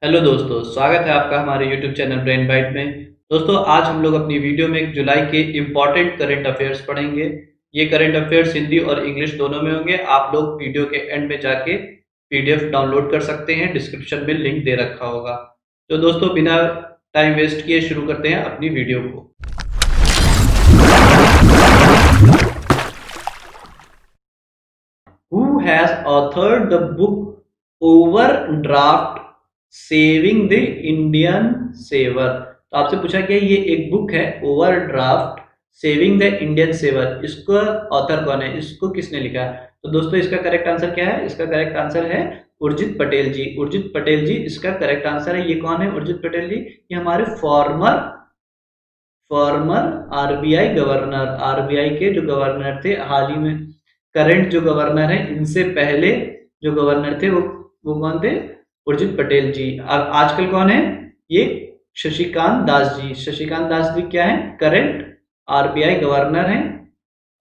Hello दोस्तों, स्वागत है आपका हमारे यूट्यूब चैनल ब्रेन बाइट में। दोस्तों, आज हम लोग अपनी वीडियो में जुलाई के इम्पोर्टेंट करंट अफेयर्स पढ़ेंगे। ये करंट अफेयर्स हिंदी और इंग्लिश दोनों में होंगे। आप लोग वीडियो के एंड में जाके पीडीएफ डाउनलोड कर सकते हैं, डिस्क्रिप्शन में लिंक दे रखा होगा। तो दोस्तों, बिना टाइम वेस्ट किए शुरू करते हैं अपनी वीडियो को। Who has authored the book Overdraft saving the Indian saver? तो आपसे पूछा गया ये एक बुक है overdraft saving the Indian saver. इसको ऑथर कौन है, इसको किसने लिखा है? तो दोस्तों, इसका करेक्ट आंसर क्या है? इसका करेक्ट आंसर है उर्जित पटेल जी। उर्जित पटेल जी इसका करेक्ट आंसर है। ये कौन है उर्जित पटेल जी? ये हमारे फॉर्मर आरबीआई गवर्नर, आरबीआई के जो गवर्नर थे हाल ही में। करंट जो गवर्नर है, इनसे पहले जो गवर्नर थे वो कौन थे? उर्जित पटेल जी। अब आजकल कौन है? ये शशिकांत दास जी। शशिकांत दास जी क्या है? करंट आरबीआई गवर्नर हैं।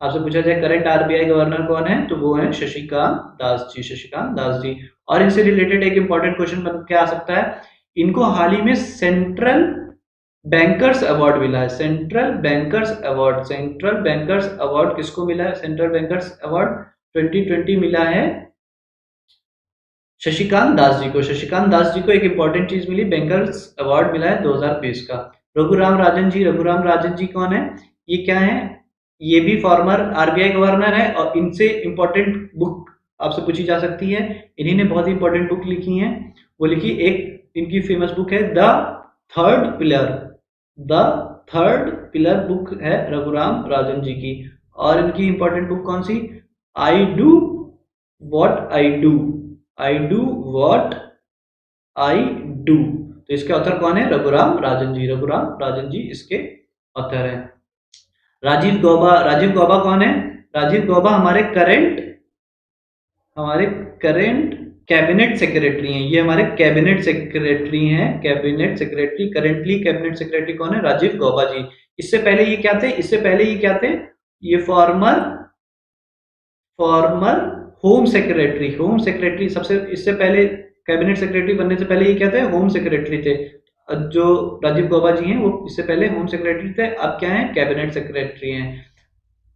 आपसे पूछा जाए करंट आरबीआई गवर्नर कौन है, तो वो है शशिकांत दास जी। शशिकांत दास जी। और इनसे रिलेटेड एक इंपॉर्टेंट क्वेश्चन बन के आ सकता है। इनको हाल ही में सेंट्रल बैंकर्स अवार्ड मिला है। Central bankers award, central bankers award किसको मिला है? सेंट्रल बैंकर्स अवार्ड 2020 मिला है शशिकांत दास जी को। शशिकांत दास जी को एक इंपॉर्टेंट चीज मिली, बैंकर्स अवार्ड मिला है 2020 का। रघुराम राजन जी, रघुराम राजन जी कौन है? ये क्या है? ये भी फॉर्मर आरबीआई गवर्नर है और इनसे इंपॉर्टेंट बुक आपसे पूछी जा सकती है। इन्हीं ने बहुत ही इंपॉर्टेंट बुक लिखी है। वो लिखी एक इनकी फेमस बुक है the third pillar. The third pillar book है रघुराम राजन जी की। और इनकी इंपॉर्टेंट बुक कौन सी? I do what I do. I do what I do. तो इसके ऑथर कौन है? रघुराम राजन जी। रघुराम राजन जी इसके ऑथर हैं। राजीव गौबा, राजीव गौबा कौन है? राजीव गौबा हमारे करंट कैबिनेट सेक्रेटरी हैं। ये हमारे कैबिनेट सेक्रेटरी हैं। Cabinet secretary, currently cabinet secretary कौन है? राजीव गौबा जी। इससे पहले ये क्या थे? इससे पहले ये क्या थे? ये former former home secretary, home secretary सबसे इससे पहले कैबिनेट सेक्रेटरी बनने से पहले ये क्या थे? होम सेक्रेटरी थे। जो राजीव गौबा जी हैं वो इससे पहले होम सेक्रेटरी थे, अब क्या है? कैबिनेट सेक्रेटरी हैं।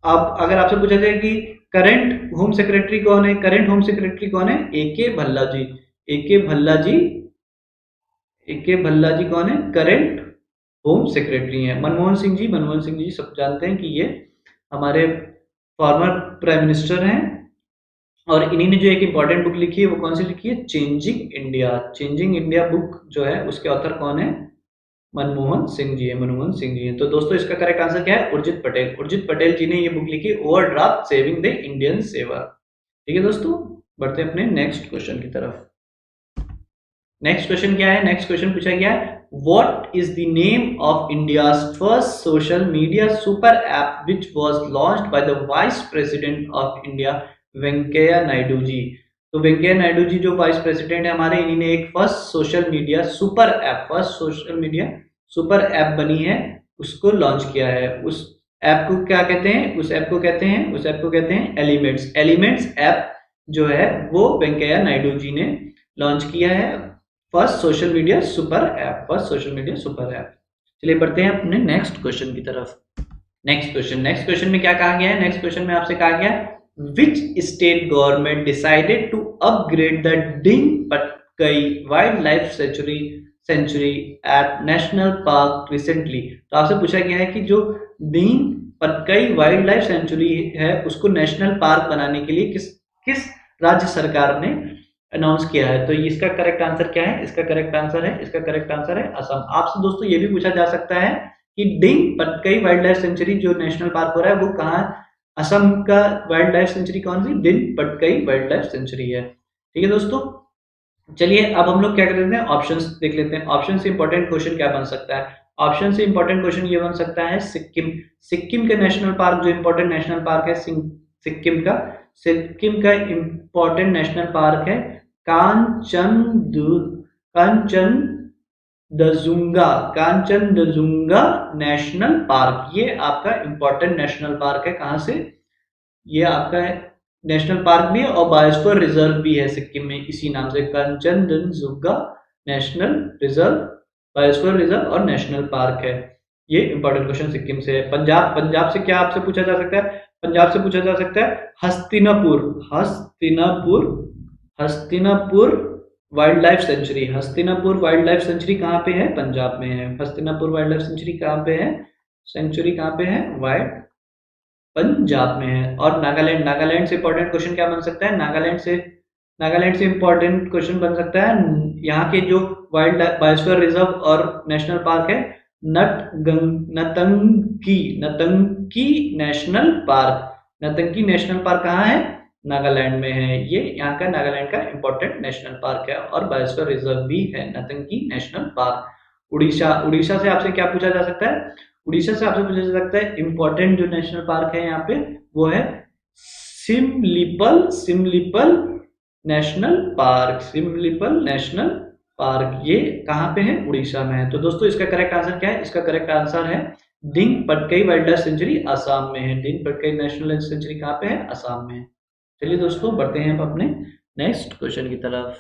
अब अगर आपसे पूछा जाए कि करंट होम सेक्रेटरी कौन है, करंट होम सेक्रेटरी कौन है? एके भल्ला जी। एके भल्ला जी, एके भल्ला जी कौन है? करंट होम सेक्रेटरी हैं। मनमोहन सिंह जी, मनमोहन सिंह जी सब जानते हैं कि ये हमारे फॉर्मर प्राइम मिनिस्टर हैं। और इन्हीं ने जो एक इंपॉर्टेंट बुक लिखी है वो कौन सी लिखी है? Changing India. Changing India book जो है उसके ऑथर कौन है? मनमोहन सिंह जी है। मनमोहन सिंह जी है। तो दोस्तों, इसका करेक्ट आंसर क्या है? उर्जित पटेल। उर्जित पटेल जी ने ये बुक लिखी, overdraft saving the Indian saver. ठीक है दोस्तों, बढ़ते हैं अपने नेक्स्ट क्वेश्चन की तरफ। नेक्स्ट क्वेश्चन क्या है? नेक्स्ट क्वेश्चन पूछा गया है, what is the name of India's first social media super app which was launched by the vice president of India Venkaiah Naidu ji? तो वेंकैया नायडू जी जो वाइस प्रेसिडेंट है हमारे, इन्हीं ने एक first social media super app, first social media super app बनी है, उसको लॉन्च किया है। उस ऐप को क्या कहते हैं? उस ऐप को कहते हैं, उस ऐप को कहते हैं एलिमेंट्स। एलिमेंट्स ऐप जो है वो वेंकैया नायडू जी ने लॉन्च किया है। First social media super app, first social media super app. चलिए बढ़ते हैं अपने नेक्स्ट क्वेश्चन की तरफ। नेक्स्ट क्वेश्चन में क्या कहा गया है? नेक्स्ट क्वेश्चन में आपसे कहा गया है, which state government decided to upgrade the Ding Patkai wildlife sanctuary at national park recently? तो आपसे पूछा गया है कि जो डिंग पटकई वाइल्ड लाइफ सेंचुरी है उसको नेशनल पार्क बनाने के लिए किस किस राज्य सरकार ने अनाउंस किया है? तो इसका करेक्ट आंसर क्या है? इसका करेक्ट आंसर है, इसका करेक्ट आंसर है असम। आपसे दोस्तों ये भी पूछा जा सकता है कि डिंग पटकई वाइल्ड लाइफ सेंचुरी जो नेशनल पार्क हो रहा है वो कहाँ? असम का वाइल्ड लाइफ सेंचुरी कौन सी? डिंग पटकई वाइल्ड लाइफ सेंचुरी है। ठीक है दोस्तों, चलिए अब हम लोग क्या कर लेते हैं, ऑप्शंस देख लेते हैं। ऑप्शन से इंपॉर्टेंट क्वेश्चन क्या बन सकता है? ऑप्शन से इंपॉर्टेंट क्वेश्चन ये बन सकता है सिक्किम। सिक्किम के नेशनल पार्क, जो इंपॉर्टेंट नेशनल पार्क है सिक्किम का, सिक्किम का इंपॉर्टेंट नेशनल पार्क है कांचनदजुंगा, कांचनदजुंगा नेशनल पार्क। ये आपका इंपॉर्टेंट नेशनल पार्क है। कहां से? ये आपका नेशनल पार्क भी है और बायोस्फीयर रिजर्व भी है सिक्किम में, इसी नाम से, Kanchenjunga national reserve, biosphere reserve और नेशनल पार्क है। ये इंपॉर्टेंट क्वेश्चन सिक्किम से है। पंजाब, पंजाब से क्या आपसे पूछा जा सकता है? पंजाब से पूछा जा सकता है Hastinapur, Hastinapur, Hastinapur wild life sanctuary. Hastinapur wild life sanctuary कहाँ पे है? पंजाब में है। हस्तिनापुर वाइल्ड लाइफ सेंचुरी कहाँ पे है? सेंचुरी कहाँ पे है? वाइल्ड पंजाब में है। और नागालैंड, नागालैंड से इंपॉर्टेंट क्वेश्चन क्या बन सकता है? नागालैंड से इंपॉर्टेंट क्वेश्चन बन सकता है, यहाँ के जो वाइल्ड बायोस्फीयर रिजर्व और नेशनल पार्क है, नतंकी, नतंकी नेशनल पार्क। नतंकी नेशनल पार्क कहाँ है? नागालैंड में है। ये यहाँ का नागालैंड का इंपॉर्टेंट नेशनल पार्क है और बायोस्फीयर रिजर्व भी है, नतंकी नेशनल पार्क। उड़ीसा, उड़ीसा से आपसे क्या पूछा जा सकता है? उड़ीसा से आपसे पूछा जा सकता है इंपॉर्टेंट जो नेशनल पार्क है यहाँ पे, वो है Similipal, Similipal national park, Similipal national park. ये कहाँ पे है? उड़ीसा में है। तो दोस्तों इसका करेक्ट आंसर क्या है? इसका करेक्ट आंसर है Dehing Patkai wildlife sanctuary, Assam में है। डिंग पटकई नेशनल सेंचुरी कहाँ पे है? असम में है। चलिए दोस्तों बढ़ते हैं अब अपने नेक्स्ट क्वेश्चन की तरफ।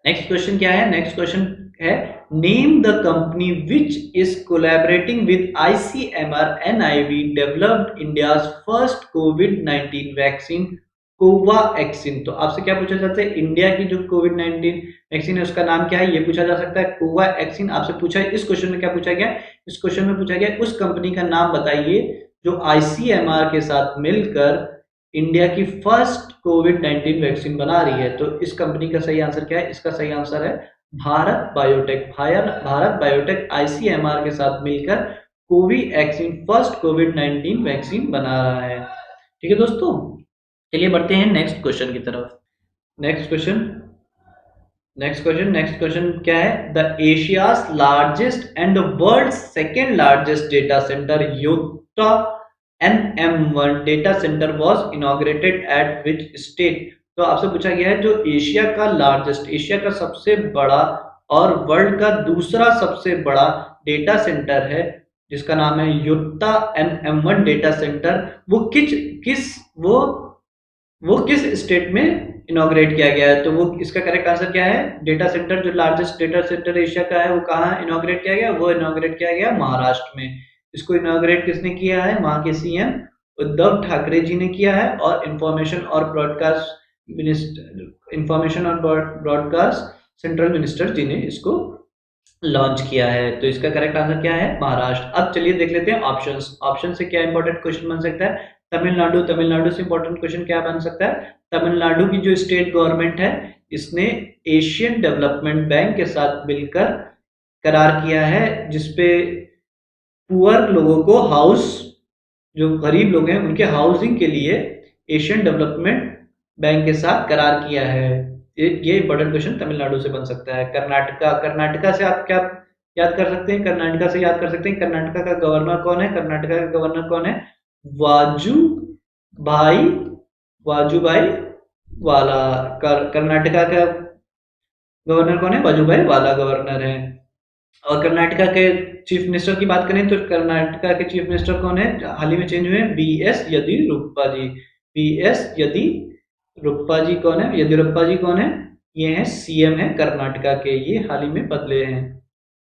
नेक्स्ट क्वेश्चन क्या है? नेक्स्ट क्वेश्चन है name the company which is collaborating with ICMR NIV developed India's first covid vaccine Covaxin. तो आपसे क्या पूछा जाता है? इंडिया की जो कोविड-19 वैक्सीन है उसका नाम क्या है? ये पूछा जा सकता है। कोवाक्सिन आपसे पूछा है। इस क्वेश्चन में क्या पूछा गया? इस क्वेश्चन में पूछा गया उस कंपनी का नाम बताइए जो आईसीएमआर के साथ मिलकर इंडिया की फर्स्ट कोविड-19 वैक्सीन बना रही है। तो इस कंपनी का सही आंसर क्या है? इसका सही आंसर है Bharat biotech. Bharat biotech ICMR के साथ मिलकर कोवैक्सीन फर्स्ट कोविड-19 वैक्सीन बना रहा है। ठीक है दोस्तों, चलिए बढ़ते हैं नेक्स्ट क्वेश्चन की तरफ। नेक्स्ट क्वेश्चन, नेक्स्ट क्वेश्चन क्या है? The Asia's largest and world second largest data center Yotta NM1 data center was inaugurated at which state. तो आपसे पूछा गया है जो एशिया का लार्जेस्ट, एशिया का सबसे बड़ा और वर्ल्ड का दूसरा सबसे बड़ा डेटा सेंटर है जिसका नाम है योता NM1 डेटा सेंटर, वो किस वो किस स्टेट में इनॉग्रेट किया गया है? तो वो इसका करेक्ट आंसर क्या है? डेटा सेंटर जो लार्जेस्ट डेटा सेंटर एशिया का है वो कहाँ इनॉग्रेट किया गया? वो इनॉग्रेट किया गया महाराष्ट्र में। इसको इनॉग्रेट किसने किया है? वहाँ के सीएम उद्धव ठाकरे जी ने किया है और इंफॉर्मेशन और ब्रॉडकास्ट सेंट्रल मिनिस्टर जी ने इसको लॉन्च किया है। तो इसका करेक्ट आंसर क्या है? महाराष्ट्र। अब चलिए देख लेते हैं ऑप्शंस। ऑप्शन से क्या इंपॉर्टेंट क्वेश्चन बन सकता है? तमिलनाडु, तमिलनाडु से इंपॉर्टेंट क्वेश्चन क्या बन सकता है? तमिलनाडु की जो स्टेट गवर्नमेंट है इसने एशियन डेवलपमेंट बैंक के साथ मिलकर करार किया है जिसपे पुअर लोगों को हाउस, जो गरीब लोग हैं उनके हाउसिंग के लिए एशियन डेवलपमेंट बैंक के साथ करार किया है। ये इंपॉर्टेंट क्वेश्चन तमिलनाडु से बन सकता है। कर्नाटका, कर्नाटका से आप क्या याद कर सकते हैं? कर्नाटका से याद कर सकते हैं कर्नाटका का गवर्नर कौन है? कर्नाटका का गवर्नर कौन है? वाजू भाई, वाजूभाई वाला। कर्नाटका का गवर्नर कौन है? वाजूभाई वाला गवर्नर है। और कर्नाटका के चीफ मिनिस्टर की बात करें तो कर्नाटका के चीफ मिनिस्टर कौन है? हाल ही में चेंज हुए हैं, बीएस येदियुरप्पा जी। बीएस येदियुरप्पा जी कौन है? येदियुरप्पा जी कौन है? ये हैं सीएम है कर्नाटका के, ये हाल ही में बदले हैं।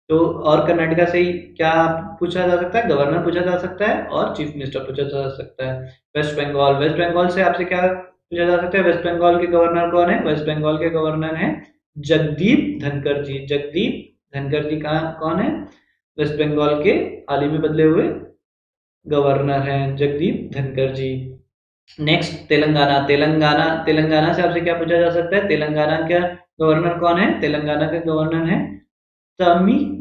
तो और कर्नाटका से ही क्या पूछा जा सकता है? गवर्नर पूछा जा सकता है और चीफ मिनिस्टर पूछा जा सकता है। वेस्ट बंगाल, वेस्ट बंगाल से आपसे क्या पूछा जा सकता है? वेस्ट बंगाल के गवर्नर कौन है? वेस्ट बंगाल के गवर्नर हैं जगदीप धनखड़ जी। जगदीप धनखड़ जी कौन है? वेस्ट बंगाल के हाल ही में बदले हुए गवर्नर हैं जगदीप धनखड़ जी। नेक्स्ट तेलंगाना, तेलंगाना, तेलंगाना से आपसे क्या पूछा जा सकता है? तेलंगाना का गवर्नर कौन है? तेलंगाना के गवर्नर है तमी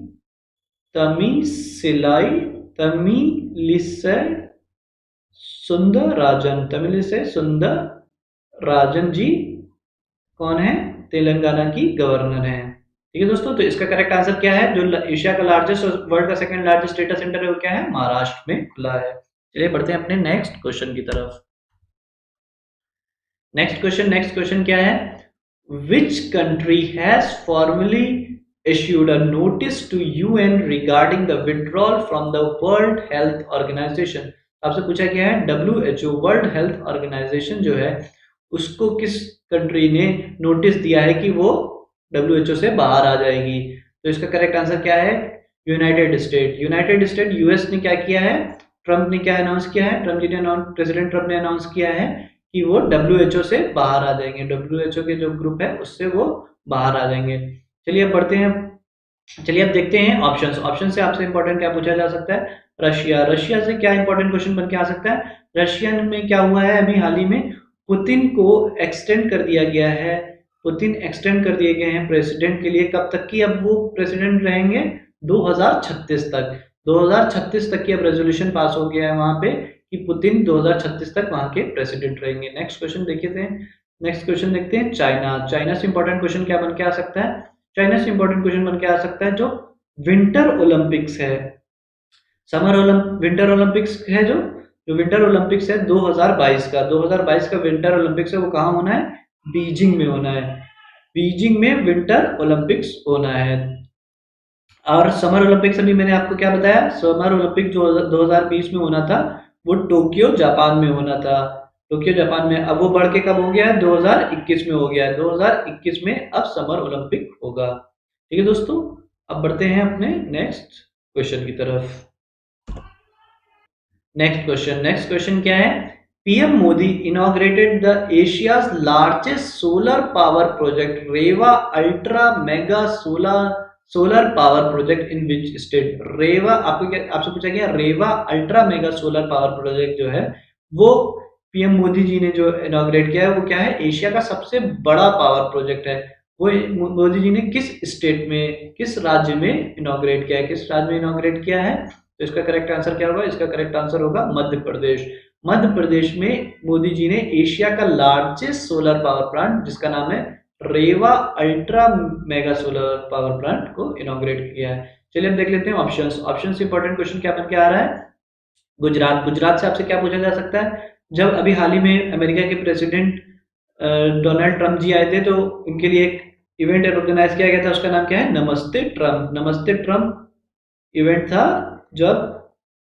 तमिसिलाई तमिलिसै सुंदरराजन, तमिलिसै सुंदरराजन जी कौन है? तेलंगाना की गवर्नर है। ठीक है दोस्तों, तो इसका करेक्ट आंसर क्या है? जो एशिया का लार्जेस्ट और वर्ल्ड का सेकंड लार्जेस्ट डेटा सेंटर है वो क्या है? महाराष्ट्र में खुला है। चलिए बढ़ते हैं अपने नेक्स्ट क्वेश्चन की तरफ। नेक्स्ट क्वेश्चन क्या है? Which country has formally issued a notice to UN regarding the withdrawal from the World Health Organization। आपसे पूछा गया है WHO वर्ल्ड हेल्थ ऑर्गेनाइजेशन जो है उसको किस कंट्री ने नोटिस दिया है कि वो WHO से बाहर आ जाएगी। तो इसका करेक्ट आंसर क्या है? United state. United state, US ने क्या किया है? ट्रम्प ने क्या अनाउंस किया है? ट्रम्प जी ने प्रेसिडेंट ट्रम्प ने अनाउंस किया है कि वो WHO से बाहर आ जाएंगे। WHO के जो ग्रुप है उससे वो बाहर आ जाएंगे। चलिए अब बढ़ते हैं। चलिए अब देखते हैं ऑप्शंस। ऑप्शन से आपसे इंपॉर्टेंट क्या पूछा जा सकता है? रशिया। रशिया से क्या इंपॉर्टेंट क्वेश्चन बन के आ सकता है? रशिया में क्या हुआ है अभी हाल ही में? पुतिन को एक्सटेंड कर दिया गया है। पुतिन एक्सटेंड कर दिए गए हैं प्रेसिडेंट के लिए। कब तक की अब वो प्रेसिडेंट रहेंगे? 2036 तक। 2036 तक की अब रेजोल्यूशन पास हो गया है वहां पे कि पुतिन 2036 तक वहां के प्रेसिडेंट रहेंगे। नेक्स्ट क्वेश्चन देखते हैं। नेक्स्ट क्वेश्चन देखते हैं चाइना। चाइना से इंपॉर्टेंट क्वेश्चन क्या बन के आ सकता है? चाइना से इंपॉर्टेंट क्वेश्चन बन के आ सकता है जो विंटर ओलंपिक्स है। विंटर ओलंपिक्स है जो जो विंटर ओलंपिक्स है 2022 का। 2022 का विंटर ओलंपिक्स है वो कहाँ होना है? बीजिंग में होना है। बीजिंग में विंटर ओलंपिक्स होना है। और समर ओलंपिक्स अभी मैंने आपको क्या बताया? समर ओलंपिक जो 2020 में होना था वो टोक्यो जापान में होना था। टोक्यो जापान में। अब वो बढ़ के कब हो गया है? 2021 में हो गया है। 2021 में अब समर ओलंपिक होगा। ठीक है दोस्तों, अब बढ़ते हैं अपने नेक्स्ट क्वेश्चन की तरफ। नेक्स्ट क्वेश्चन क्या है? PM Modi inaugurated the Asia's largest solar power project Rewa ultra mega solar power project in which state? Rewa, आपसे पूछा गया Rewa ultra mega solar power project जो है वो पीएम मोदी जी ने जो इनॉग्रेट किया है वो क्या है? एशिया का सबसे बड़ा पावर प्रोजेक्ट है। वो मोदी जी ने किस स्टेट में, किस राज्य में इनॉग्रेट किया है? किस राज्य में इनॉग्रेट किया है? तो इसका करेक्ट आंसर क्या होगा? इसका करेक्ट आंसर होगा मध्य प्रदेश। मध्य प्रदेश में मोदी जी ने एशिया का लार्जेस्ट सोलर पावर प्लांट जिसका नाम है Rewa ultra mega solar power plant को इनॉग्रेट किया है। चलिए अब देख लेते हैं ऑप्शंस। ऑप्शन से इंपॉर्टेंट क्वेश्चन क्या बन के आ रहा है? गुजरात। गुजरात से आपसे क्या पूछा जा सकता है? जब अभी हाल ही में अमेरिका के प्रेसिडेंट डोनाल्ड ट्रंप जी आए थे तो उनके लिए एक इवेंट ऑर्गेनाइज किया गया था। उसका नाम क्या है? नमस्ते ट्रंप। नमस्ते ट्रंप इवेंट था जब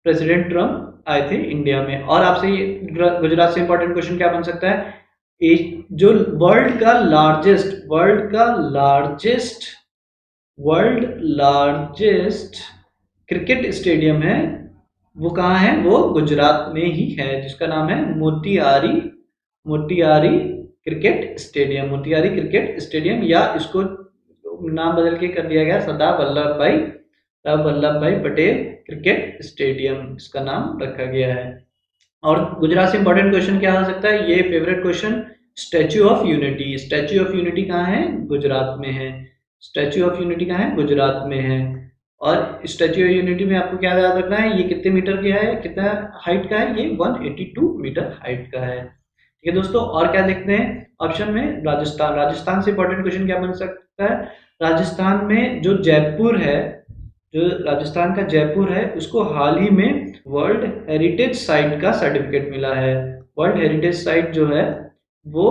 प्रेसिडेंट ट्रम्प आए थे इंडिया में। और आपसे गुजरात से इंपॉर्टेंट क्वेश्चन क्या बन सकता है? जो वर्ल्ड लार्जेस्ट क्रिकेट स्टेडियम है वो कहाँ है? वो गुजरात में ही है जिसका नाम है मोतियारी मोतियारी मोतियारी क्रिकेट स्टेडियम, या इसको नाम बदल के कर दिया गया सरदार वल्लभ भाई पटेल क्रिकेट स्टेडियम, इसका नाम रखा गया है। और गुजरात से इंपॉर्टेंट क्वेश्चन क्या हो सकता है? ये favourite question, statue of unity. Statue of unity कहाँ है? गुजरात में है। स्टैच्यू ऑफ यूनिटी कहाँ है? गुजरात में है। और स्टैच्यू ऑफ यूनिटी में आपको क्या याद रखना है? ये कितने मीटर का है, कितना हाइट का है? ये 182 मीटर हाइट का है। ठीक है दोस्तों, और क्या देखते हैं ऑप्शन में? राजस्थान। राजस्थान से इंपॉर्टेंट क्वेश्चन क्या बन सकता है? राजस्थान में जो जयपुर है, जो राजस्थान का जयपुर है उसको हाल ही में वर्ल्ड हेरिटेज साइट का सर्टिफिकेट मिला है। वर्ल्ड हेरिटेज साइट जो है वो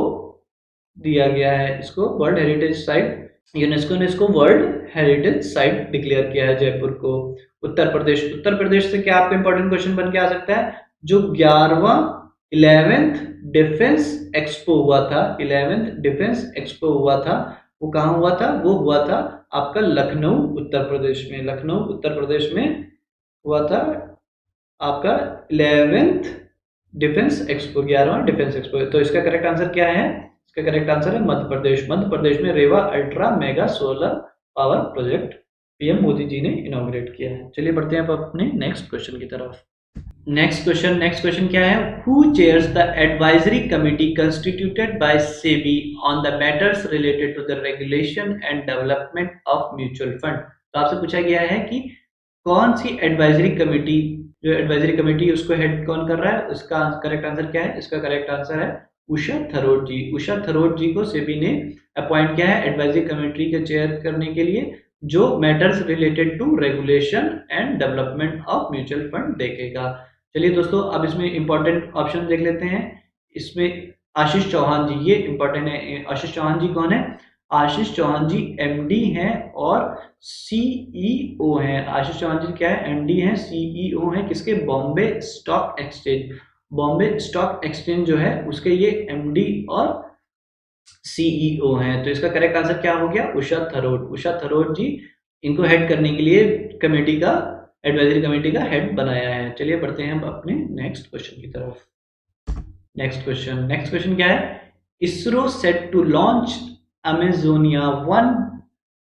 दिया गया है, इसको वर्ल्ड हेरिटेज साइट, यूनेस्को ने इसको वर्ल्ड हेरिटेज साइट डिक्लेयर किया है जयपुर को। उत्तर प्रदेश। उत्तर प्रदेश से क्या आपको इंपॉर्टेंट क्वेश्चन बन के आ सकता है? जो 11th डिफेंस एक्सपो हुआ था, 11th डिफेंस एक्सपो हुआ था वो कहाँ हुआ था? वो हुआ था आपका लखनऊ उत्तर प्रदेश में। लखनऊ उत्तर प्रदेश में हुआ था आपका 11th डिफेंस एक्सपो, 11वां डिफेंस एक्सपो। तो इसका करेक्ट आंसर क्या है? इसका करेक्ट आंसर है मध्य प्रदेश। मध्य प्रदेश में Rewa ultra mega solar power project PM Modi ji ने इनॉग्रेट किया है। चलिए बढ़ते हैं अब अपने नेक्स्ट क्वेश्चन की तरफ। नेक्स्ट क्वेश्चन क्या है? Who chairs the advisory committee constituted by SEBI on the matters related to the regulation and development of mutual fund? तो आपसे पूछा गया है कि कौन सी एडवाइजरी कमेटी, जो एडवाइजरी कमेटी उसको हेड कौन कर रहा है? उसका करेक्ट आंसर क्या है? इसका करेक्ट आंसर है उषा थरोट जी। उषा थरोट जी को सेबी ने अपॉइंट किया है एडवाइजरी कमेटी के चेयर करने के लिए, जो matters related to regulation and development of mutual fund देखेगा। चलिए दोस्तों, अब इसमें इंपॉर्टेंट ऑप्शन देख लेते हैं। इसमें आशीष चौहान जी, ये इंपॉर्टेंट है। आशीष चौहान जी कौन है? आशीष चौहान जी एमडी हैं और सीईओ हैं। आशीष चौहान जी क्या है? एमडी हैं, सीईओ हैं किसके? Bombay stock exchange. Bombay stock exchange जो है उसके ये एमडी और CEO हैं। तो इसका करेक्ट आंसर क्या हो गया? उषा थरोट। उषा थरोट जी इनको हेड करने के लिए कमेटी का, एडवाइजरी कमेटी का हेड बनाया है। चलिए बढ़ते हैं अब अपने नेक्स्ट क्वेश्चन की तरफ। नेक्स्ट क्वेश्चन क्या है? ISRO set to launch Amazonia 1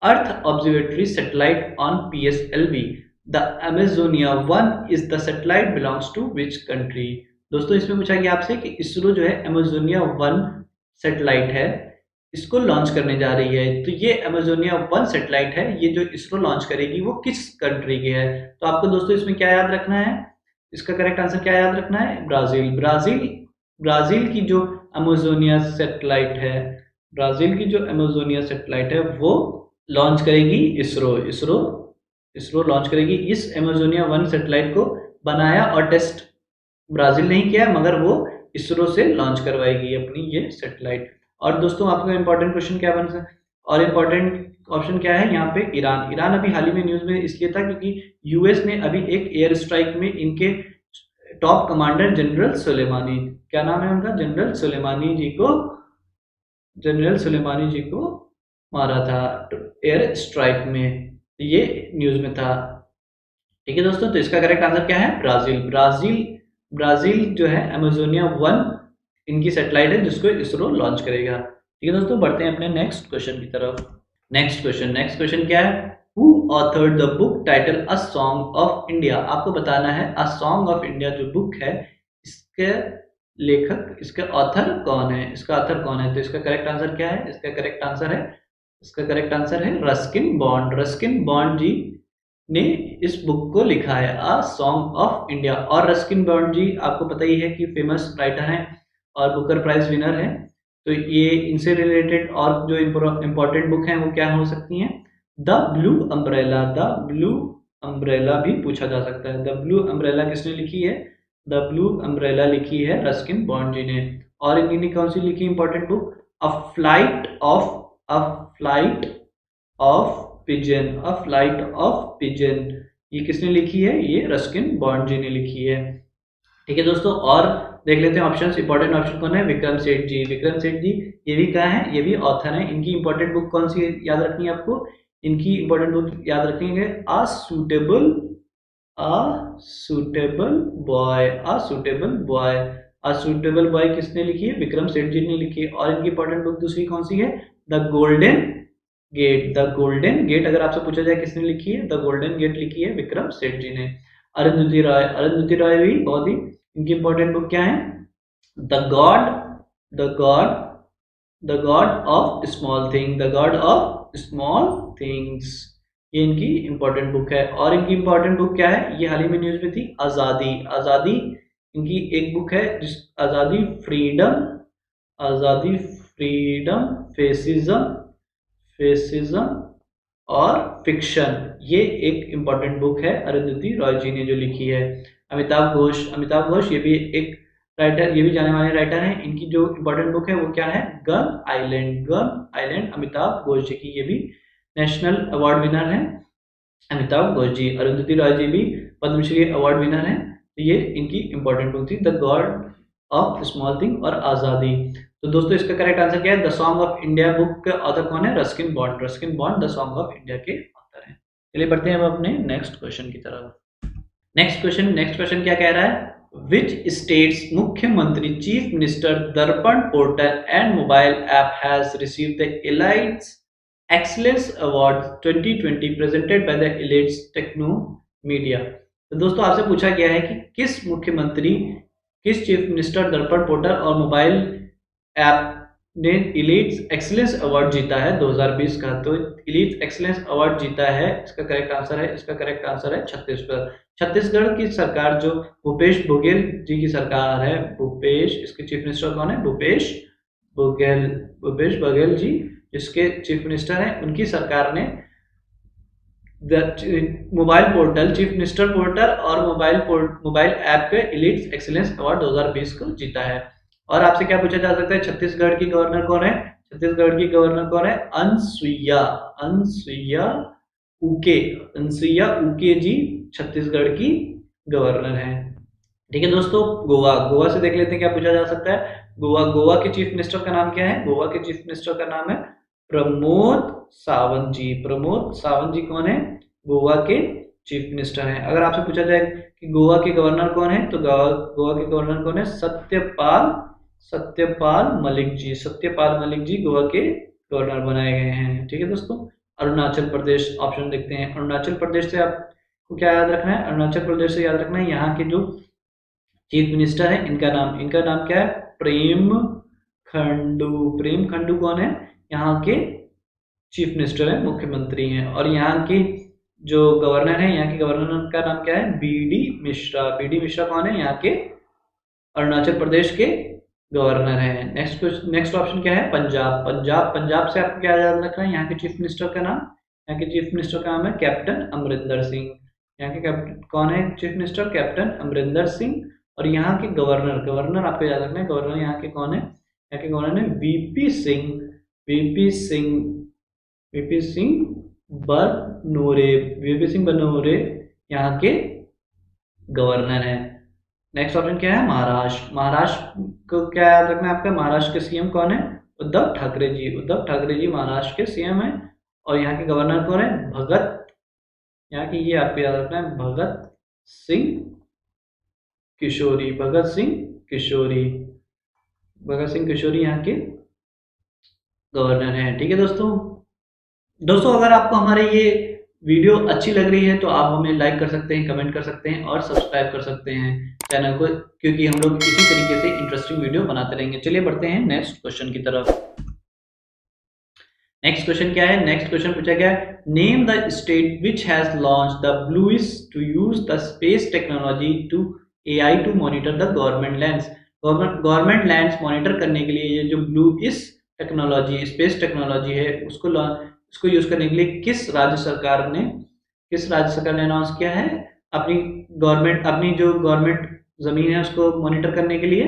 earth observatory satellite on PSLV। द Amazonia 1 is the satellite belongs to which country? दोस्तों इसमें पूछा गया आपसे कि इसरो जो है अमेजोनिया 1 सैटेलाइट है, इसको लॉन्च करने जा रही है। तो ये अमेजोनिया 1 सैटेलाइट है, ये जो इसरो लॉन्च करेगी वो किस कंट्री की है? तो आपको दोस्तों इसमें क्या याद रखना है? इसका करेक्ट आंसर क्या याद रखना है? ब्राजील। ब्राजील की जो अमेजोनिया सैटेलाइट है, ब्राजील की जो अमेजोनिया सैटेलाइट है वो लॉन्च करेगी इसरो। इसरो लॉन्च करेगी इस अमेजोनिया 1 सैटेलाइट को। बनाया और टेस्ट ब्राजील नहीं किया, मगर वो इसरो से लॉन्च करवाएगी अपनी ये सैटेलाइट। और दोस्तों आपका इंपॉर्टेंट क्वेश्चन क्या बन सकता है, और इंपॉर्टेंट ऑप्शन क्या है यहाँ पे? ईरान। ईरान अभी हाल ही में न्यूज में इसलिए था क्योंकि यूएस ने अभी एक एयर स्ट्राइक में इनके टॉप कमांडर जनरल सुलेमानी, क्या नाम है उनका, जनरल सुलेमानी जी को मारा था एयर स्ट्राइक में। ये न्यूज में था। ठीक है दोस्तों, तो इसका करेक्ट आंसर क्या है? ब्राजील। ब्राजील जो है अमेजोनिया 1 इनकी सैटेलाइट है जिसको इसरो लॉन्च करेगा। ठीक है दोस्तों, बढ़ते हैं अपने नेक्स्ट क्वेश्चन की तरफ। नेक्स्ट क्वेश्चन क्या है? Who authored the book title a song of India? आपको बताना है अ सॉन्ग ऑफ इंडिया जो बुक है, इसके लेखक, इसके ऑथर कौन है? इसका ऑथर कौन है? तो इसका करेक्ट आंसर क्या है? इसका करेक्ट आंसर है रस्किन बॉन्ड। रस्किन बॉन्ड जी ने इस बुक को लिखा है, अ सॉन्ग ऑफ इंडिया। और रस्किन बॉन्ड जी आपको पता ही है कि फेमस राइटर हैं और बुकर प्राइज विनर हैं। तो ये इनसे रिलेटेड और जो इम्पोर्टेंट बुक हैं वो क्या हो सकती हैं? The blue umbrella. The blue umbrella भी पूछा जा सकता है। द ब्लू अम्ब्रेला किसने लिखी है? द ब्लू अम्ब्रेला लिखी है रस्किन बॉन्ड जी ने। और इन्हीं कौन सी लिखी important book? A a flight of pigeon. A flight of pigeon, ये किसने लिखी है? ये रस्किन बॉन्ड जी ने लिखी है। ठीक है दोस्तों, और देख लेते हैं ऑप्शंस। इंपॉर्टेंट ऑप्शन कौन है? विक्रम सेठ जी। विक्रम सेठ जी ये भी क्या है? ये भी ऑथर हैं। इनकी इंपॉर्टेंट बुक कौन सी याद रखनी है आपको? इनकी इंपॉर्टेंट बुक याद रखनी है a suitable boy. A suitable boy किसने लिखी है? विक्रम सेठ जी ने लिखी है। और इनकी इंपॉर्टेंट बुक दूसरी कौन सी है? The Golden Gate. The Golden Gate अगर आपसे पूछा जाए किसने लिखी है? द गोल्डन गेट लिखी है विक्रम सेठ जी ने। अरुंधति रॉय। अरुंधति रॉय भी बहुत ही, इनकी इंपॉर्टेंट बुक क्या है? The God the God the God of small thing. The God of small things, ये इनकी इंपॉर्टेंट बुक है। और इनकी इंपॉर्टेंट बुक क्या है? ये हाल ही में न्यूज में थी, आज़ादी। आज़ादी इनकी एक बुक है जिस आज़ादी फ्रीडम, आज़ादी फ्रीडम, फेसिज्म, फेसिज्म और फिक्शन, ये एक इम्पॉर्टेंट बुक है अरुंधति रॉय जी ने जो लिखी है। अमिताभ घोष ये भी एक राइटर, ये भी जाने माने राइटर हैं। इनकी जो इम्पोर्टेंट बुक है वो क्या है? Gun island. Gun island Amitav Ghosh ji की, ये भी नेशनल अवार्ड विनर हैं अमिताभ घोष जी। अरुंधति रॉय जी भी पद्मश्री अवार्ड विनर हैं। तो ये इनकी इंपॉर्टेंट बुक थी, the God of small thing और आज़ादी। तो दोस्तों इसका करेक्ट आंसर क्या है? The song of India book का ऑथर कौन है? Ruskin bond. Ruskin bond the song of India के ऑथर हैं। चलिए बढ़ते हैं अब अपने नेक्स्ट क्वेश्चन की तरफ। नेक्स्ट क्वेश्चन क्या कह रहा है? Which state's मुख्यमंत्री chief minister Darpan portal and mobile app has received the Elets excellence award 2020 presented by the Elets techno media. तो दोस्तों आपसे पूछा गया है कि किस मुख्यमंत्री, किस चीफ मिनिस्टर दर्पण पोर्टल और मोबाइल ऐप ने इलीट्स एक्सीलेंस अवार्ड जीता है 2020 का। तो इलीट्स एक्सीलेंस अवार्ड जीता है, इसका करेक्ट आंसर है छत्तीसगढ़। छत्तीसगढ़ की सरकार जो भूपेश बघेल जी की सरकार है, इसके चीफ मिनिस्टर कौन है? भूपेश बघेल जी जिसके चीफ मिनिस्टर हैं, उनकी सरकार ने mobile portal, chief minister portal और मोबाइल ऐप के इलीट्स एक्सीलेंस अवार्ड 2020 को जीता है। और आपसे क्या पूछा जा सकता है? छत्तीसगढ़ की गवर्नर कौन है? छत्तीसगढ़ की गवर्नर कौन है? अनसुईया उके जी छत्तीसगढ़ की गवर्नर हैं। ठीक है दोस्तों, गोवा से देख लेते हैं क्या पूछा जा सकता है। गोवा के चीफ मिनिस्टर का नाम क्या है? गोवा के चीफ मिनिस्टर का नाम है प्रमोद सावंत जी। प्रमोद सावंत जी कौन है? गोवा के चीफ मिनिस्टर हैं। अगर आपसे पूछा जाए कि गोवा के गवर्नर कौन है, तो गोवा के गवर्नर कौन है? सत्यपाल मलिक जी। सत्यपाल मलिक जी गोवा के गवर्नर बनाए गए हैं। ठीक है दोस्तों। अरुणाचल प्रदेश ऑप्शन देखते हैं। अरुणाचल प्रदेश से आपको क्या याद रखना है? अरुणाचल प्रदेश से याद रखना है यहाँ के जो चीफ मिनिस्टर है इनका नाम क्या है? प्रेम खंडू। प्रेम खंडू कौन है? यहाँ के चीफ मिनिस्टर है, मुख्यमंत्री हैं। और यहाँ की जो गवर्नर है, यहाँ के गवर्नर का नाम क्या है? बीडी मिश्रा। बीडी मिश्रा कौन है? यहाँ के अरुणाचल प्रदेश के गवर्नर हैं। नेक्स्ट ऑप्शन क्या है? पंजाब से आपको क्या याद रखना है? यहाँ के चीफ मिनिस्टर का नाम, यहाँ के चीफ मिनिस्टर का नाम है कैप्टन अमरिंदर सिंह। यहाँ के कैप्टन कौन है? Chief minister captain Amarinder Singh. और यहाँ के गवर्नर आपको याद रखना है, गवर्नर यहाँ के कौन है? यहाँ के गवर्नर है VP Singh. VP Singh VP Singh Badnore. VP Singh Badnore यहाँ के गवर्नर हैं। नेक्स्ट ऑप्शन क्या है? महाराष्ट्र को क्या याद रखना है आपका? महाराष्ट्र के सीएम कौन है? उद्धव ठाकरे जी। उद्धव ठाकरे जी महाराष्ट्र के सीएम हैं। और यहाँ के गवर्नर कौन है? यहाँ की ये आपको याद रखना है, भगत सिंह किशोरी। भगत सिंह किशोरी यहाँ के गवर्नर हैं। ठीक है दोस्तों अगर आपको हमारे ये वीडियो अच्छी लग रही है तो आप हमें लाइक कर सकते हैं, कमेंट कर सकते हैं और सब्सक्राइब कर सकते हैं चैनल को, क्योंकि हम लोग इसी तरीके से इंटरेस्टिंग वीडियो बनाते रहेंगे। चलिए बढ़ते हैं नेक्स्ट क्वेश्चन की तरफ। नेक्स्ट क्वेश्चन क्या है? नेक्स्ट क्वेश्चन पूछा गया है, name the state which has launch the ब्लूइस to use the space technology to AI to monitor the government lands. Government lands मॉनिटर करने के लिए ये जो ब्लूइस टेक्नोलॉजी, स्पेस टेक्नोलॉजी है, उसको यूज करने के लिए किस राज्य सरकार ने अनाउंस किया है? अपनी जो गवर्नमेंट जमीन है उसको मॉनिटर करने के लिए,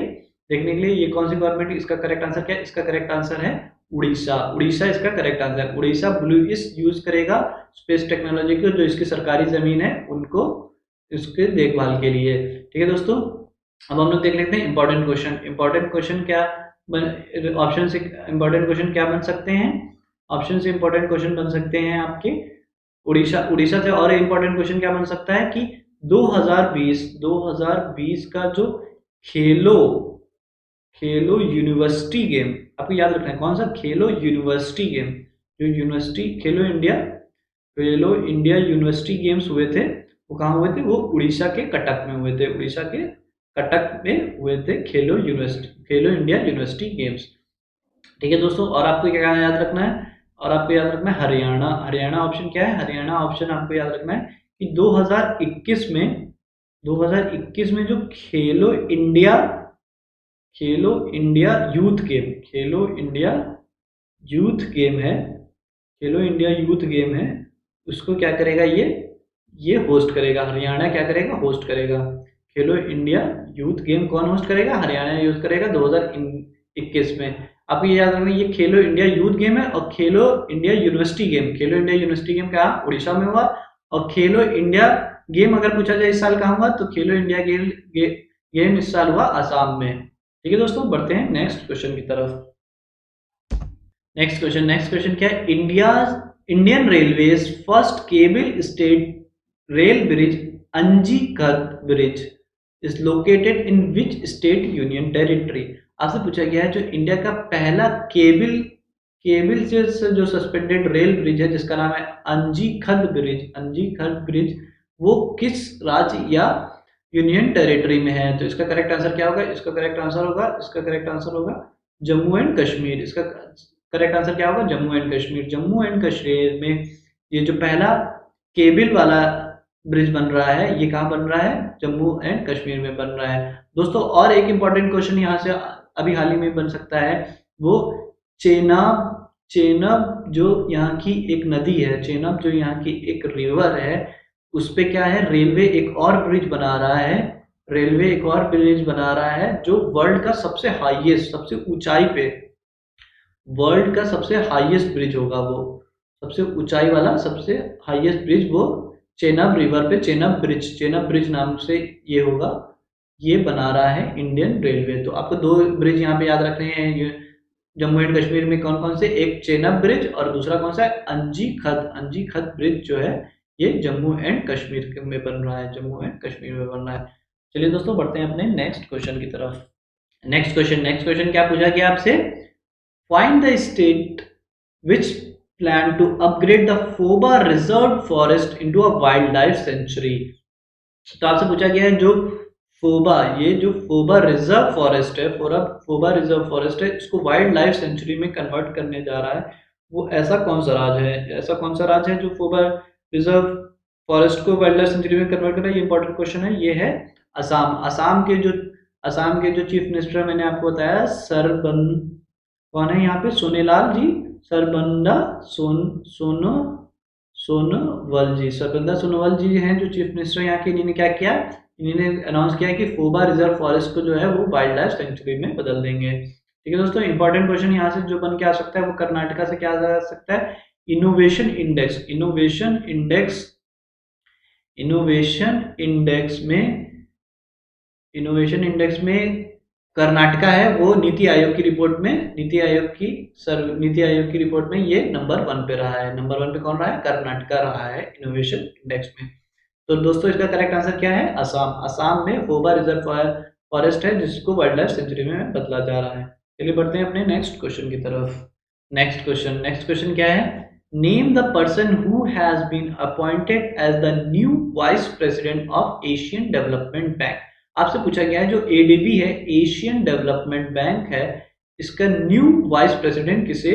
देखने के लिए, ये कौन सी गवर्नमेंट? इसका करेक्ट आंसर क्या है? इसका करेक्ट आंसर है उड़ीसा इसका correct answer. Orissa bluish use करेगा स्पेस टेक्नोलॉजी को, जो इसकी सरकारी जमीन है उनको इसके देखभाल के लिए। ठीक है दोस्तों, अब हम लोग देख लेते हैं इंपॉर्टेंट क्वेश्चन क्या ऑप्शन से इंपॉर्टेंट क्वेश्चन क्या बन सकते हैं? ऑप्शन से इंपॉर्टेंट क्वेश्चन बन सकते हैं आपके उड़ीसा से। और इंपॉर्टेंट क्वेश्चन क्या बन सकता है कि 2020 का जो खेलो यूनिवर्सिटी गेम, आपको याद रखना है कौन सा? खेलो यूनिवर्सिटी गेम। जो यूनिवर्सिटी खेलो इंडिया यूनिवर्सिटी गेम्स हुए थे, वो कहाँ हुए थे? वो उड़ीसा के कटक में हुए थे। खेलो इंडिया यूनिवर्सिटी गेम्स। ठीक है दोस्तों, और आपको क्या याद रखना है? हरियाणा ऑप्शन क्या है? हरियाणा ऑप्शन आपको याद रखना है कि 2021 में जो खेलो इंडिया यूथ गेम है, उसको क्या करेगा? ये होस्ट करेगा। हरियाणा क्या करेगा? होस्ट करेगा। खेलो इंडिया यूथ गेम कौन होस्ट करेगा? हरियाणा यूज करेगा 2021 में। आपको ये याद रखना, ये खेलो इंडिया यूथ गेम है। और खेलो इंडिया यूनिवर्सिटी गेम कहाँ? उड़ीसा में हुआ। और खेलो इंडिया गेम अगर पूछा जाए इस साल कहाँ हुआ, तो खेलो इंडिया गेम इस साल हुआ आसाम में। ठीक है दोस्तों, बढ़ते हैं नेक्स्ट क्वेश्चन की तरफ। नेक्स्ट क्वेश्चन क्या है? Indian railways first cable stayed rail bridge Anji Khad bridge is located in which state union territory. आपसे पूछा गया है जो इंडिया का पहला केबल से जो सस्पेंडेड रेल ब्रिज है, जिसका नाम है अंजीकद ब्रिज, वो किस राज्य या यूनियन टेरिटरी में है? तो इसका करेक्ट आंसर क्या होगा? इसका करेक्ट आंसर होगा जम्मू एंड कश्मीर। इसका करेक्ट आंसर क्या होगा? जम्मू एंड कश्मीर में ये जो पहला केबल वाला ब्रिज बन रहा है, ये कहाँ बन रहा है? जम्मू एंड कश्मीर में बन रहा है दोस्तों। और एक इंपॉर्टेंट क्वेश्चन यहाँ से अभी हाल ही में बन सकता है, वो चेनाब जो यहाँ की एक नदी है, चेनाब जो यहाँ की एक रिवर है, उस पे क्या है? रेलवे एक और ब्रिज बना रहा है जो वर्ल्ड का सबसे ऊंचाई पे, वर्ल्ड का सबसे हाईएस्ट ब्रिज होगा। वो सबसे ऊंचाई वाला सबसे हाईएस्ट ब्रिज वो चेनाब रिवर पे चेनाब ब्रिज नाम से ये होगा, ये बना रहा है इंडियन रेलवे। तो आपको दो ब्रिज यहाँ पे याद रखने हैं। ये जम्मू एंड कश्मीर में कौन कौन से, एक चेनाब ब्रिज और दूसरा कौन सा है, अंजी खत ब्रिज जो है ये जम्मू एंड कश्मीर में बन रहा है, जम्मू एंड कश्मीर में बन रहा है। चलिए दोस्तों बढ़ते हैं अपने नेक्स्ट क्वेश्चन की तरफ। नेक्स्ट क्वेश्चन क्या पूछा गया आपसे, find the state which plan to upgrade the Foba Reserve Forest into a wildlife sanctuary। तो आपसे पूछा गया है जो फोबा, ये जो फोबा रिजर्व फॉरेस्ट है, फोबा रिजर्व फॉरेस्ट है, इसको वाइल्ड लाइफ सेंचुरी में कन्वर्ट करने जा रहा है। वो ऐसा कौन सा राज्य है, ऐसा कौन सा राज्य है जो फोबा रिजर्व फॉरेस्ट को वाइल्ड लाइफ सेंचुरी में कन्वर्ट कर रहा है, ये इंपॉर्टेंट क्वेश्चन है। ये है असम। असम के जो चीफ मिनिस्टर मैंने आपको बताया सरबन, कौन है यहाँ पे, सोनेलाल जी, सरबंदा सोनोवाल जी हैं जो चीफ मिनिस्टर यहाँ के। इन्होंने क्या किया, इन्होंने अनाउंस किया कि फोबा रिजर्व फॉरेस्ट को जो है वो वाइल्ड लाइफ सेंचुरी में बदल देंगे। ठीक है दोस्तों, इंपॉर्टेंट क्वेश्चन यहाँ से जो बन के आ सकता है वो कर्नाटका से क्या आ सकता है, इनोवेशन इंडेक्स। इनोवेशन इंडेक्स में कर्नाटका है वो नीति आयोग की रिपोर्ट में, नीति आयोग की रिपोर्ट में ये नंबर 1 पे रहा है। नंबर 1 पे कौन रहा है, कर्नाटका रहा है इनोवेशन इंडेक्स में। तो दोस्तों इसका करेक्ट आंसर क्या है, असम। असम में फोबा रिजर्व फॉरेस्ट है जिसको वाइल्ड लाइफ सेंचुरी में बदला जा रहा है। चलिए बढ़ते हैं अपने नेक्स्ट क्वेश्चन की तरफ। नेक्स्ट क्वेश्चन क्या है, name the person who has been appointed as the new vice president of Asian Development Bank. आपसे पूछा गया है जो एडीबी है, एशियन डेवलपमेंट बैंक है, इसका न्यू वाइस प्रेसिडेंट किसे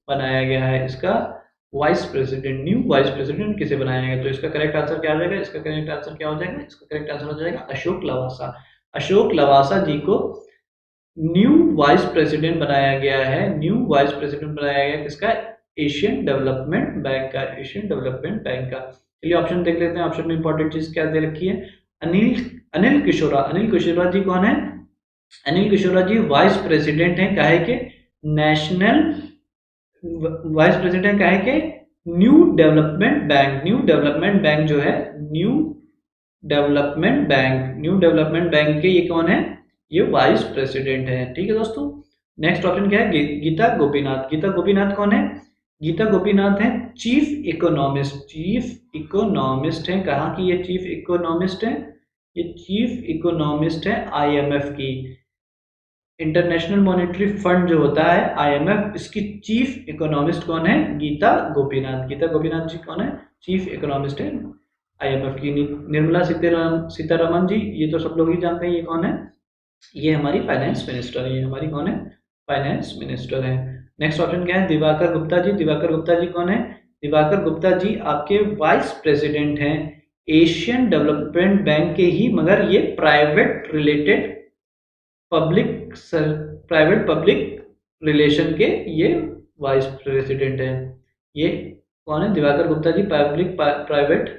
बनाया गया है, इसका न्यू वाइस प्रेसिडेंट किसे बनाया गया। तो इसका करेक्ट आंसर क्या हो जाएगा, इसका करेक्ट आंसर क्या हो जाएगा, इसका करेक्ट आंसर हो जाएगा अशोक लवासा। अशोक लवासा जी को न्यू वाइस प्रेसिडेंट बनाया गया है। न्यू वाइस प्रेसिडेंट बनाया गया किसका, एशियन डेवलपमेंट बैंक का, एशियन डेवलपमेंट बैंक का। चलिए ऑप्शन देख लेते हैं, ऑप्शन में इंपॉर्टेंट चीज क्या दे रखी है, अनिल किशोरा जी कौन है, अनिल किशोरा जी वाइस प्रेसिडेंट है काहे के, नेशनल वाइस प्रेसिडेंट काहे के, न्यू डेवलपमेंट बैंक जो है, न्यू डेवलपमेंट बैंक के ये कौन है, ये वाइस प्रेसिडेंट है। ठीक है दोस्तों, नेक्स्ट ऑप्शन क्या है, गीता गोपीनाथ कौन है, गीता गोपीनाथ है चीफ इकोनॉमिस्ट है। कहाँ की ये चीफ इकोनॉमिस्ट है, ये चीफ इकोनॉमिस्ट है आईएमएफ की, इंटरनेशनल मॉनेटरी फंड जो होता है आईएमएफ, इसकी चीफ इकोनॉमिस्ट कौन है, गीता गोपीनाथ जी कौन है, चीफ इकोनॉमिस्ट है आईएमएफ की। निर्मला सीतारमन जी, ये तो सब लोग ही जानते हैं, ये कौन है, ये हमारी फाइनेंस मिनिस्टर है, ये हमारी कौन है, फाइनेंस मिनिस्टर है। नेक्स्ट ऑप्शन क्या है, दिवाकर गुप्ता जी कौन है, दिवाकर गुप्ता जी आपके वाइस प्रेसिडेंट हैं एशियन डेवलपमेंट बैंक के ही, मगर ये प्राइवेट पब्लिक रिलेशन के ये वाइस प्रेसिडेंट है। ये कौन है, दिवाकर गुप्ता जी प्राइवेट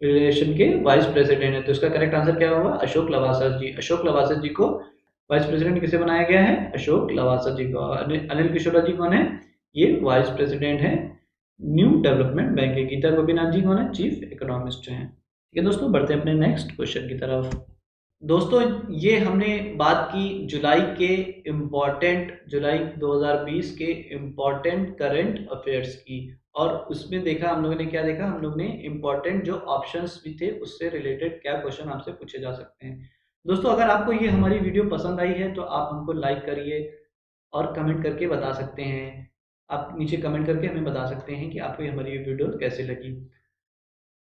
रिलेशन के वाइस प्रेसिडेंट है। तो इसका करेक्ट आंसर क्या होगा, अशोक लवासा जी को वाइस प्रेसिडेंट किसे बनाया गया है, अशोक लवासा जी को। अनिल किशोरा जी कौन है, ये वाइस प्रेसिडेंट है न्यू डेवलपमेंट बैंक के। गीता गोपीनाथ जी कौन है, चीफ इकोनॉमिस्ट हैं। ठीक है दोस्तों, बढ़ते हैं अपने नेक्स्ट क्वेश्चन की तरफ। दोस्तों ये हमने बात की जुलाई 2020 के इम्पोर्टेंट करंट अफेयर्स की, और उसमें देखा हम लोगों ने, क्या देखा हम लोग ने, इम्पोर्टेंट जो ऑप्शंस भी थे उससे रिलेटेड क्या क्वेश्चन आपसे पूछे जा सकते हैं। दोस्तों अगर आपको ये हमारी वीडियो पसंद आई है तो आप हमको लाइक करिए और कमेंट करके बता सकते हैं, आप नीचे कमेंट करके हमें बता सकते हैं कि आपको हमारी ये वीडियो कैसे लगी।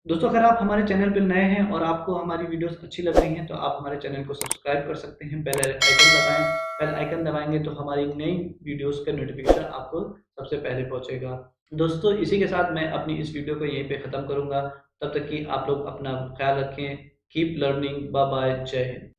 दोस्तों अगर आप हमारे चैनल पर नए हैं और आपको हमारी वीडियोस अच्छी लग रही हैं तो आप हमारे चैनल को सब्सक्राइब कर सकते हैं, बेल आइकन दबाएंगे तो हमारी नई वीडियोस का नोटिफिकेशन आपको सबसे पहले पहुंचेगा। दोस्तों इसी के साथ मैं अपनी इस वीडियो को यहीं पे ख़त्म करूंगा, तब तक कि आप लोग अपना ख्याल रखें, कीप लर्निंग, बाय बाय, जय हिंद।